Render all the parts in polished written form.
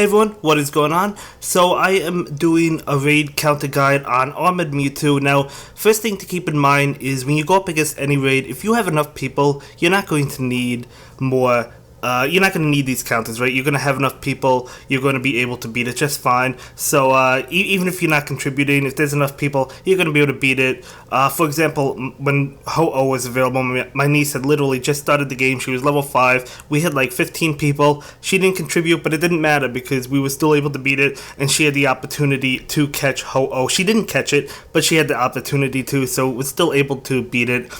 Hey everyone, what is going on? So I am doing a raid counter guide on Armored Mewtwo. Now, first thing to keep in mind is when you go up against any raid, if you have enough people, you're not going to need more. You're not going to need these counters, right? You're going to have enough people. You're going to be able to beat it just fine. So even if you're not contributing, if there's enough people, you're going to be able to beat it. For example, when Ho-Oh was available, my niece had literally just started the game. She was level 5. We had like 15 people. She didn't contribute, but it didn't matter because we were still able to beat it, and she had the opportunity to catch Ho-Oh. She didn't catch it, but she had the opportunity to, so was still able to beat it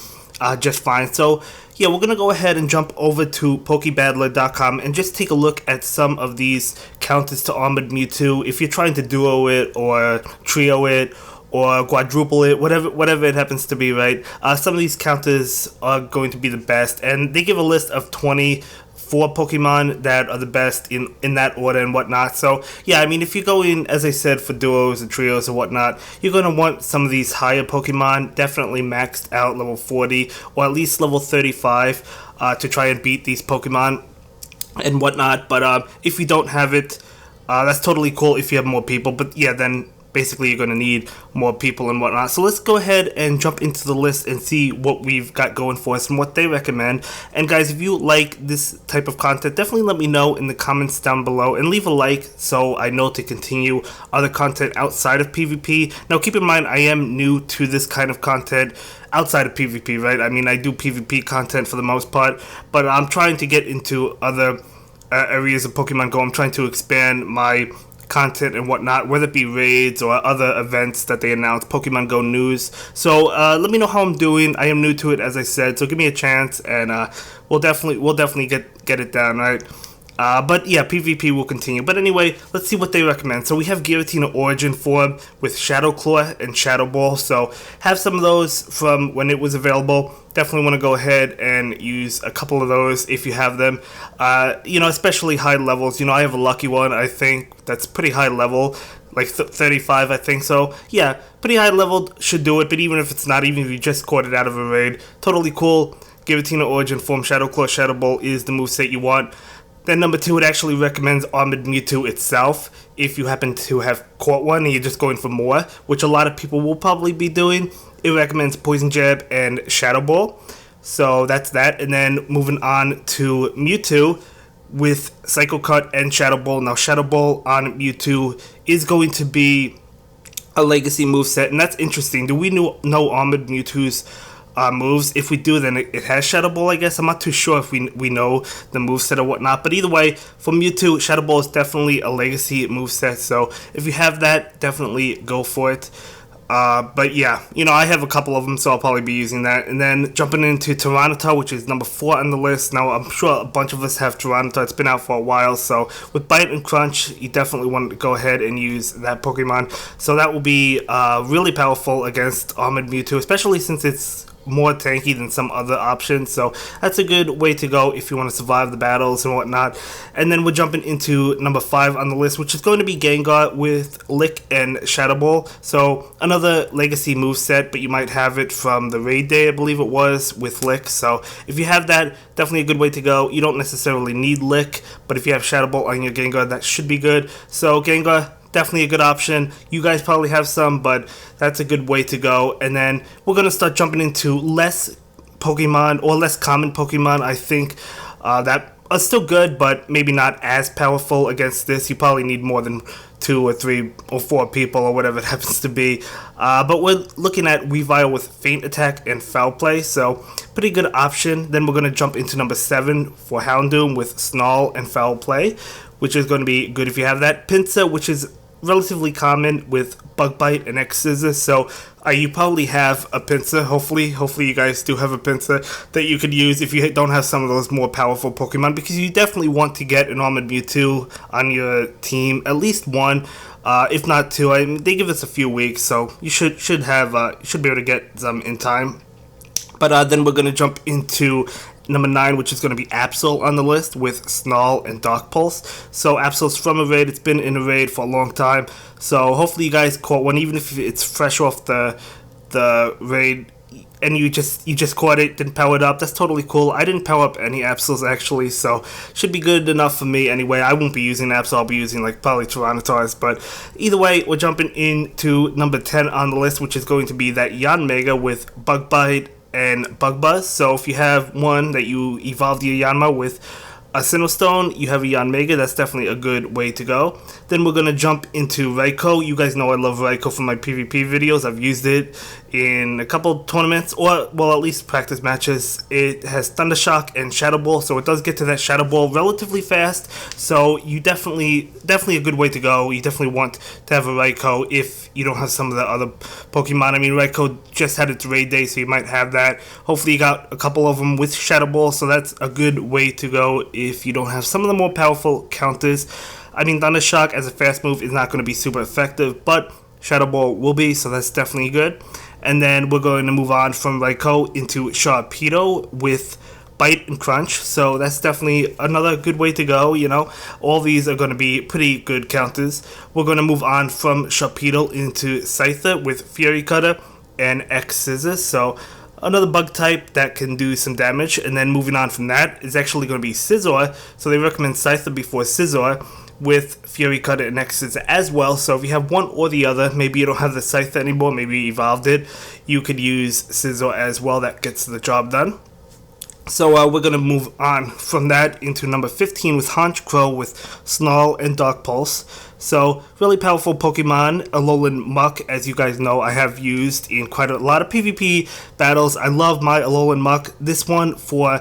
just fine. So yeah, we're going to go ahead and jump over to PokeBattler.com and just take a look at some of these counters to Armored Mewtwo. If you're trying to duo it or trio it or quadruple it, whatever it happens to be, right? Some of these counters are going to be the best, and they give a list of 24 Pokemon that are the best in that order and whatnot. So yeah, I mean, if you're going, as I said, for duos and trios or whatnot, you're going to want some of these higher Pokemon, definitely maxed out level 40 or at least level 35 to try and beat these Pokemon and whatnot. But if you don't have it, that's totally cool if you have more people. But yeah, then basically you're going to need more people and whatnot. So let's go ahead and jump into the list and see what we've got going for us and what they recommend. And guys, if you like this type of content, definitely let me know in the comments down below and leave a like so I know to continue other content outside of PvP. Now keep in mind, I am new to this kind of content outside of PvP, right? I mean, I do PvP content for the most part, but I'm trying to get into other areas of Pokemon Go. I'm trying to expand my content and whatnot, whether it be raids or other events that they announce, Pokemon Go news. So let me know how I'm doing. I am new to it, as I said, so give me a chance, and we'll definitely get it done, right? But yeah, PvP will continue. But anyway, let's see what they recommend. So we have Giratina Origin form with Shadow Claw and Shadow Ball. So have some of those from when it was available. Definitely want to go ahead and use a couple of those if you have them. Especially high levels. I have a lucky one, I think, that's pretty high level, like 35, I think. So yeah, pretty high level should do it. But even if it's not, even if you just caught it out of a raid, totally cool. Giratina Origin form, Shadow Claw, Shadow Ball is the moveset you want. Then number 2, it actually recommends Armored Mewtwo itself if you happen to have caught one and you're just going for more, which a lot of people will probably be doing. It recommends Poison Jab and Shadow Ball. So that's that. And then moving on to Mewtwo with Psycho Cut and Shadow Ball. Now Shadow Ball on Mewtwo is going to be a legacy moveset, and that's interesting. Do we know Armored Mewtwo's moves? If we do, then it has Shadow Ball, I guess. I'm not too sure if we know the moveset or whatnot, but either way, for Mewtwo, Shadow Ball is definitely a legacy moveset, so if you have that, definitely go for it. But yeah, I have a couple of them, so I'll probably be using that. And then jumping into Tyranitar, which is number 4 on the list. Now, I'm sure a bunch of us have Tyranitar. It's been out for a while, so with Bite and Crunch, you definitely want to go ahead and use that Pokemon. So that will be really powerful against Armored Mewtwo, especially since it's more tanky than some other options. So that's a good way to go if you want to survive the battles and whatnot. And then we're jumping into number 5 on the list, which is going to be Gengar with Lick and Shadow Ball. So another legacy moveset, but you might have it from the raid day, I believe it was, with Lick. So if you have that, definitely a good way to go. You don't necessarily need Lick, but if you have Shadow Ball on your Gengar, that should be good. So Gengar, definitely a good option. You guys probably have some, but that's a good way to go. And then we're going to start jumping into less Pokemon, or less common Pokemon, I think, that are still good, but maybe not as powerful against this. You probably need more than 2 or 3 or 4 people or whatever it happens to be. But we're looking at Weavile with Feint Attack and Foul Play, so pretty good option. Then we're going to jump into number 7 for Houndoom with Snarl and Foul Play, which is going to be good if you have that. Pinsir, which is relatively common with Bug Bite and X Scissors, so you probably have a Pinsir. Hopefully you guys do have a Pinsir that you could use if you don't have some of those more powerful Pokemon, because you definitely want to get an Armored Mewtwo on your team, at least one, if not 2. I mean, they give us a few weeks, so you should be able to get some in time. But then we're going to jump into number 9, which is going to be Absol on the list with Snarl and Dark Pulse. So Absol's from a raid. It's been in a raid for a long time. So hopefully you guys caught one, even if it's fresh off the raid. and you just caught it, didn't power it up, that's totally cool. I didn't power up any Absols actually, so should be good enough for me anyway. I won't be using Absol, I'll be using like probably Tyrannosaurs, but either way, we're jumping into number 10 on the list, which is going to be that Yanmega with Bug Bite and Bug Buzz. So if you have one that you evolved your Yanma with a Sinnoh, you have a Yanmega, that's definitely a good way to go. Then we're going to jump into Raikou. You guys know I love Raikou from my PvP videos. I've used it in a couple tournaments, or, well, at least practice matches. It has Thunder Shock and Shadow Ball, so it does get to that Shadow Ball relatively fast, so you definitely a good way to go. You definitely want to have a Raikou if you don't have some of the other Pokemon. I mean, Raikou just had its raid day, so you might have that. Hopefully you got a couple of them with Shadow Ball, so that's a good way to go if you don't have some of the more powerful counters. I mean, Thunder Shock as a fast move is not going to be super effective, but Shadow Ball will be, so that's definitely good. And then we're going to move on from Raikou into Sharpedo with Bite and Crunch, so that's definitely another good way to go. You know, all these are going to be pretty good counters. We're going to move on from Sharpedo into Scyther with Fury Cutter and X Scissors, so another bug type that can do some damage. And then moving on from that is actually going to be Scizor, so they recommend Scyther before Scizor with Fury Cutter and X Scissor as well. So if you have one or the other, maybe you don't have the Scyther anymore, maybe you evolved it, you could use Scizor as well. That gets the job done. So we're going to move on from that into number 15 with Honchkrow with Snarl and Dark Pulse. So really powerful Pokemon, Alolan Muck, as you guys know, I have used in quite a lot of PvP battles. I love my Alolan Muck. This one for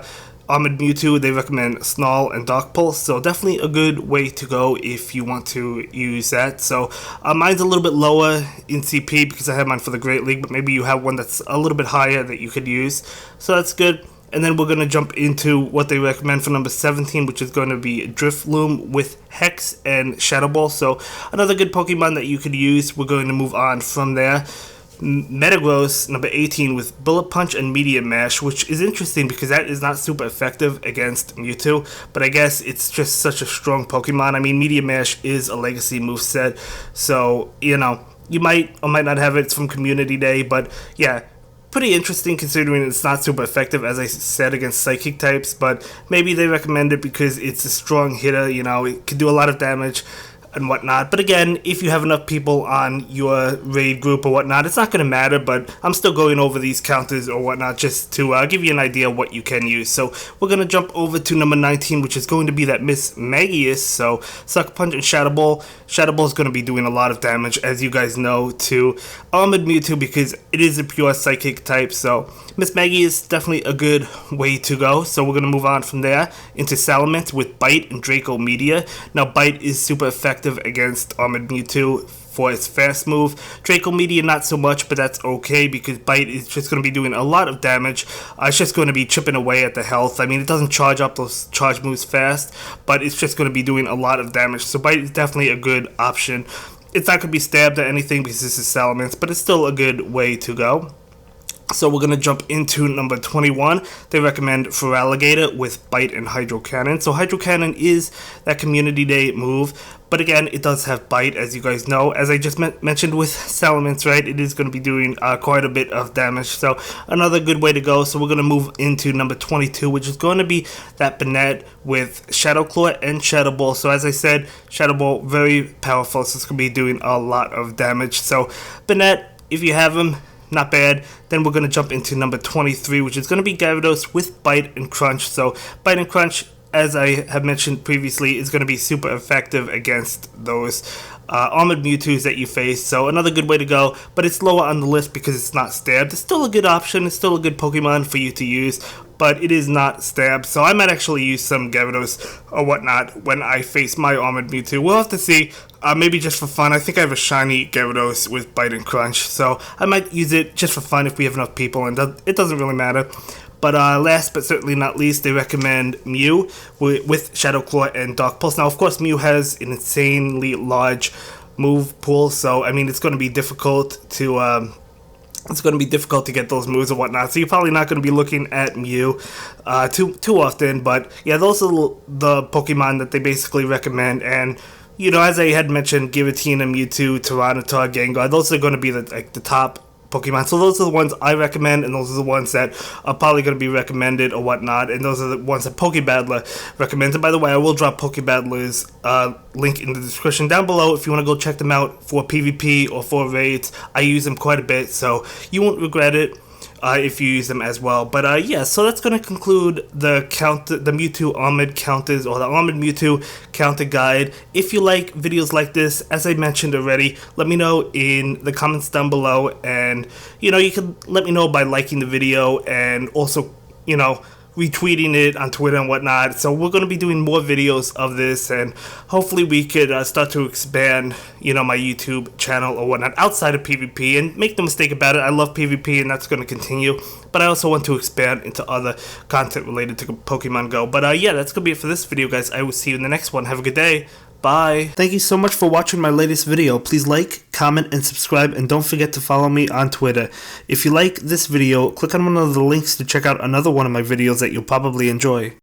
Armored Mewtwo, they recommend Snarl and Dark Pulse, so definitely a good way to go if you want to use that. So mine's a little bit lower in CP because I have mine for the Great League, but maybe you have one that's a little bit higher that you could use, so that's good. And then we're going to jump into what they recommend for number 17, which is going to be Drifloon with Hex and Shadow Ball. So another good Pokemon that you could use. We're going to move on from there. Metagross, number 18, with Bullet Punch and Meteor Mash, which is interesting because that is not super effective against Mewtwo, but I guess it's just such a strong Pokemon. I mean, Meteor Mash is a legacy moveset, so, you know, you might or might not have it. It's from Community Day, but yeah, pretty interesting considering it's not super effective, as I said, against Psychic types, but maybe they recommend it because it's a strong hitter, you know, it can do a lot of damage and whatnot. But again, if you have enough people on your raid group or whatnot, it's not going to matter, but I'm still going over these counters or whatnot just to give you an idea of what you can use. So we're going to jump over to number 19, which is going to be that Miss Magius. So Sucker Punch and Shadow Ball. Shadow Ball is going to be doing a lot of damage, as you guys know, to Armored Mewtwo because it is a pure Psychic type. So Miss Maggie is definitely a good way to go. So we're going to move on from there into Salamence with Bite and Draco Media. Now Bite is super effective against Armored Mewtwo for its fast move. Draco Media not so much, but that's okay because Bite is just going to be doing a lot of damage. It's just going to be chipping away at the health. I mean, it doesn't charge up those charge moves fast, but it's just going to be doing a lot of damage. So Bite is definitely a good option. It's not going to be stabbed or anything because this is Salamence, but it's still a good way to go. So we're going to jump into number 21. They recommend Feraligatr with Bite and Hydro Cannon. So Hydro Cannon is that Community Day move, but again, it does have Bite, as you guys know. As I just mentioned with Salamence, right, it is going to be doing quite a bit of damage. So another good way to go. So we're going to move into number 22, which is going to be that Banette with Shadow Claw and Shadow Ball. So as I said, Shadow Ball, very powerful, so it's going to be doing a lot of damage. So Banette, if you have him, not bad. Then we're going to jump into number 23, which is going to be Gyarados with Bite and Crunch. So Bite and Crunch, as I have mentioned previously, is going to be super effective against those Armored Mewtwo's that you face. So another good way to go, but it's lower on the list because it's not stabbed. It's still a good option. It's still a good Pokemon for you to use, but it is not stabbed. So I might actually use some Gyarados or whatnot when I face my Armored Mewtwo. We'll have to see. Maybe just for fun. I think I have a shiny Gyarados with Bite and Crunch, so I might use it just for fun if we have enough people, and it doesn't really matter. But last but certainly not least, they recommend Mew with Shadow Claw and Dark Pulse. Now, of course, Mew has an insanely large move pool, so I mean, it's going to be difficult to get those moves and whatnot. So you're probably not going to be looking at Mew too often. But yeah, those are the Pokemon that they basically recommend. And you know, as I had mentioned, Giratina, Mewtwo, Tyranitar, Gengar, those are going to be the top Pokemon. So those are the ones I recommend, and those are the ones that are probably going to be recommended or whatnot, and those are the ones that Pokebattler recommends. And by the way, I will drop Pokebattler's link in the description down below if you want to go check them out for PvP or for raids. I use them quite a bit, so you won't regret it if you use them as well. But yeah, so that's going to conclude the Mewtwo Armored counters, or the Armored Mewtwo counter guide. If you like videos like this, as I mentioned already, let me know in the comments down below, and you can let me know by liking the video, and also retweeting it on Twitter and whatnot. So we're going to be doing more videos of this, and hopefully we could start to expand my YouTube channel or whatnot outside of PvP. And make no mistake about it, I love PvP, and that's going to continue, but I also want to expand into other content related to Pokemon Go. But yeah, that's going to be it for this video, guys. I will see you in the next one. Have a good day. Bye. Thank you so much for watching my latest video. Please like, comment, and subscribe, and don't forget to follow me on Twitter. If you like this video, click on one of the links to check out another one of my videos that you'll probably enjoy.